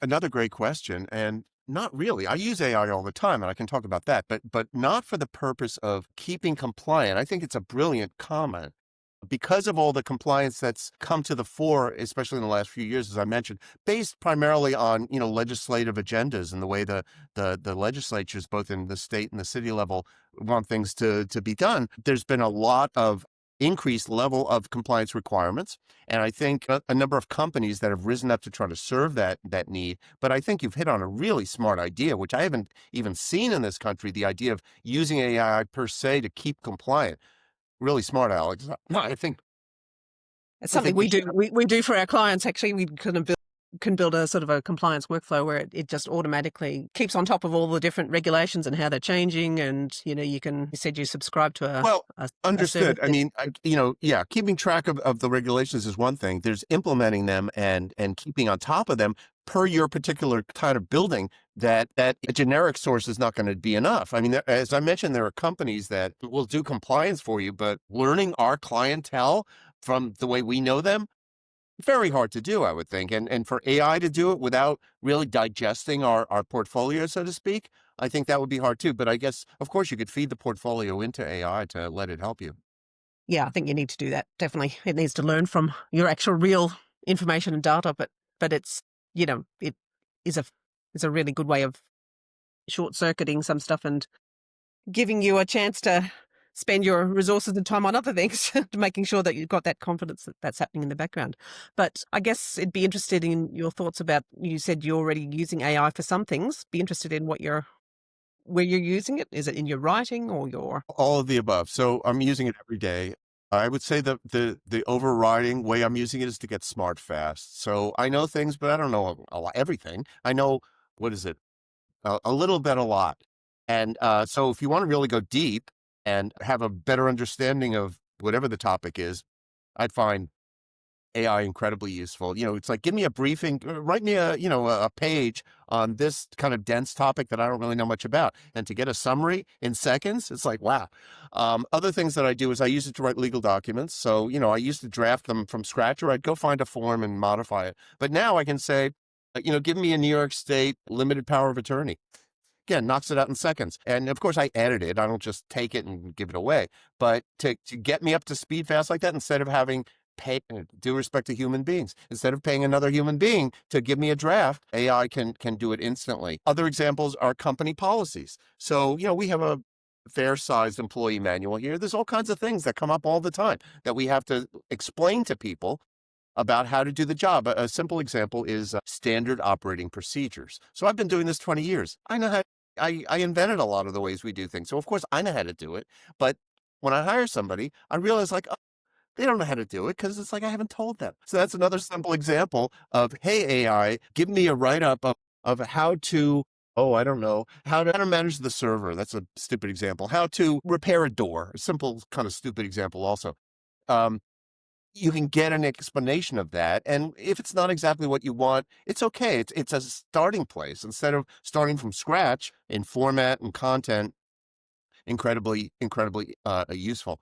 Another great question, and not really. I use AI all the time, and I can talk about that, but not for the purpose of keeping compliant. I think it's a brilliant comment because of all the compliance that's come to the fore, especially in the last few years, as I mentioned, based primarily on legislative agendas and the way the legislatures, both in the state and the city level, want things to be done. There's been a lot of increased level of compliance requirements, and I think a number of companies that have risen up to try to serve that need. But I think you've hit on a really smart idea, which I haven't even seen in this country. The idea of using AI per se to keep compliant. Really smart, Alex. No, It's I something think we we should. do. We do for our clients. Actually, we can build a sort of a compliance workflow where it just automatically keeps on top of all the different regulations and how they're changing. And you said you subscribe to Well, a service understood. I that mean, yeah, keeping track of the regulations is one thing. There's implementing them and keeping on top of them per your particular kind of building. That a generic source is not going to be enough. I mean, as I mentioned, there are companies that will do compliance for you, but learning our clientele from the way we know them, very hard to do, I would think. And for AI to do it without really digesting our portfolio, so to speak, I think that would be hard too. But I guess, of course, you could feed the portfolio into AI to let it help you. yeah, I think you need to do that. Definitely, it needs to learn from your actual real information and data. But it is a really good way of short circuiting some stuff and giving you a chance to spend your resources and time on other things, making sure that you've got that confidence that that's happening in the background. But I guess it'd be interested in your thoughts about, you said you're already using AI for some things. Be interested in where you're using it. Is it in your writing or your? All of the above. So I'm using it every day. I would say the overriding way I'm using it is to get smart fast. So I know things, but I don't know everything. I know, what is it? A little bit, a lot. And so if you want to really go deep and have a better understanding of whatever the topic is, I'd find AI incredibly useful. It's like, give me a briefing, write me a page on this kind of dense topic that I don't really know much about. And to get a summary in seconds, it's like, wow. Other things that I do is I use it to write legal documents. So, I used to draft them from scratch, or I'd go find a form and modify it. But now I can say, give me a New York State limited power of attorney. Again, knocks it out in seconds. And of course, I edit it. I don't just take it and give it away. But to get me up to speed fast like that, instead of having pay due respect to human beings, instead of paying another human being to give me a draft, AI can do it instantly. Other examples are company policies. So, we have a fair-sized employee manual here. There's all kinds of things that come up all the time that we have to explain to people about how to do the job. A simple example is standard operating procedures. So I've been doing this 20 years. I know how. I invented a lot of the ways we do things. So of course I know how to do it. But when I hire somebody, I realize, like, oh, they don't know how to do it because it's like I haven't told them. So that's another simple example of, hey, AI, give me a write-up of how to, oh, I don't know, how to manage the server. That's a stupid example. How to repair a door. A simple kind of stupid example also. Um, you can get an explanation of that. And if it's not exactly what you want, it's okay. It's a starting place instead of starting from scratch in format and content. Incredibly, incredibly useful.